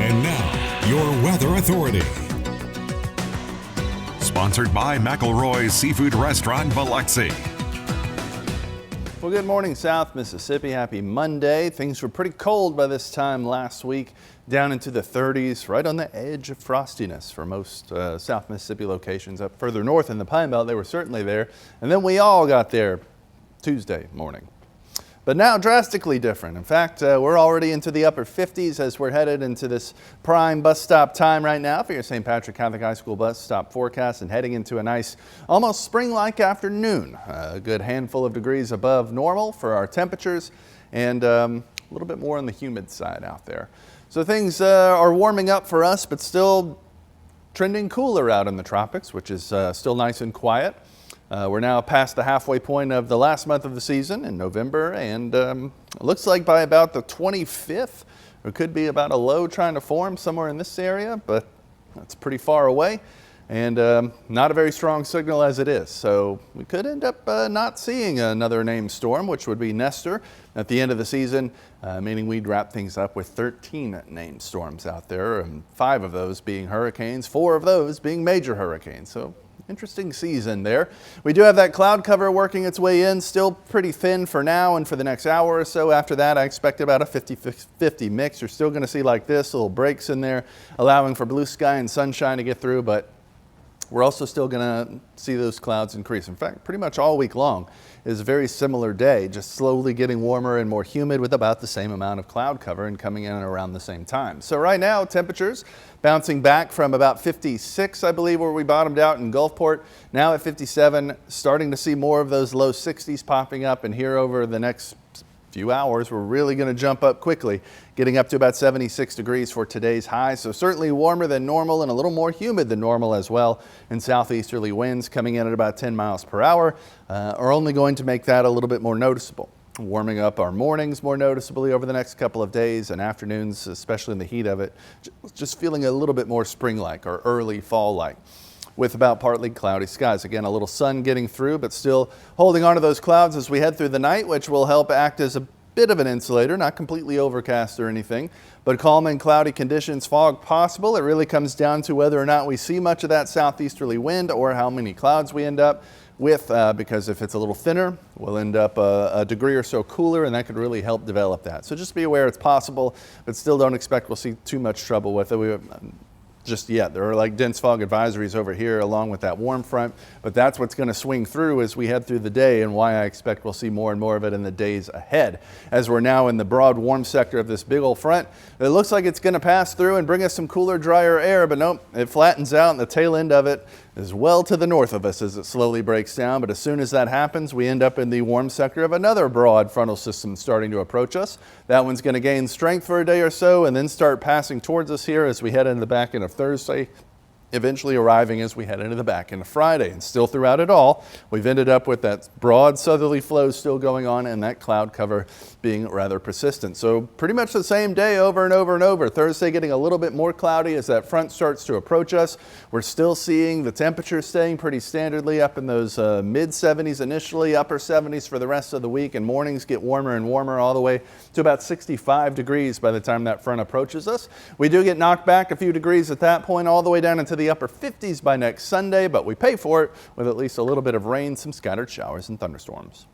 And now, your weather authority. Sponsored by McElroy's Seafood Restaurant, Biloxi. Well, good morning, South Mississippi. Happy Monday. Things were pretty cold by this time last week, down into the 30s, right on the edge of frostiness for most South Mississippi locations. Up further north in the Pine Belt, they were certainly there. And then we all got there Tuesday morning. But now drastically different. In fact, we're already into the upper 50s as we're headed into this prime bus stop time right now for your St. Patrick Catholic High School bus stop forecast, and heading into a nice, almost spring-like afternoon. A good handful of degrees above normal for our temperatures, and a little bit more on the humid side out there. So things are warming up for us, but still trending cooler out in the tropics, which is still nice and quiet. We're now past the halfway point of the last month of the season in November, and it looks like by about the 25th, there could be about a low trying to form somewhere in this area, but that's pretty far away and not a very strong signal as it is. So we could end up not seeing another named storm, which would be Nestor at the end of the season, meaning we'd wrap things up with 13 named storms out there, and 5 of those being hurricanes, 4 of those being major hurricanes. So interesting season there. We do have that cloud cover working its way in, still pretty thin for now and for the next hour or so. After that, I expect about a 50-50 mix. You're still going to see like this, little breaks in there, allowing for blue sky and sunshine to get through, but we're also still going to see those clouds increase. In fact, pretty much all week long is a very similar day, just slowly getting warmer and more humid with about the same amount of cloud cover and coming in around the same time. So right now, temperatures bouncing back from about 56, I believe, where we bottomed out in Gulfport, now at 57, starting to see more of those low 60s popping up, and here over the next few hours, we're really going to jump up quickly, getting up to about 76 degrees for today's high. So certainly warmer than normal and a little more humid than normal as well. And southeasterly winds coming in at about 10 miles per hour are only going to make that a little bit more noticeable. Warming up our mornings more noticeably over the next couple of days, and afternoons, especially in the heat of it, just feeling a little bit more spring-like or early fall-like, with about partly cloudy skies. Again, a little sun getting through, but still holding on to those clouds as we head through the night, which will help act as a bit of an insulator, not completely overcast or anything, but calm and cloudy conditions, fog possible. It really comes down to whether or not we see much of that southeasterly wind or how many clouds we end up with, because if it's a little thinner, we'll end up a degree or so cooler, and that could really help develop that. So just be aware it's possible, but still don't expect we'll see too much trouble with it. Just yet. There are like dense fog advisories over here along with that warm front, but that's what's going to swing through as we head through the day, and why I expect we'll see more and more of it in the days ahead. As we're now in the broad warm sector of this big old front, it looks like it's going to pass through and bring us some cooler, drier air, but nope, it flattens out, and the tail end of it is well to the north of us as it slowly breaks down. But as soon as that happens, we end up in the warm sector of another broad frontal system starting to approach us. That one's going to gain strength for a day or so and then start passing towards us here as we head into the back end of Thursday, eventually arriving as we head into the back end of Friday. And still throughout it all, we've ended up with that broad southerly flow still going on, and that cloud cover being rather persistent. So pretty much the same day over and over and over. Thursday getting a little bit more cloudy as that front starts to approach us. We're still seeing the temperature staying pretty standardly up in those mid 70s initially, upper 70s for the rest of the week, and mornings get warmer and warmer all the way to about 65 degrees by the time that front approaches us. We do get knocked back a few degrees at that point, all the way down into the upper 50s by next Sunday, but we pay for it with at least a little bit of rain, some scattered showers and thunderstorms.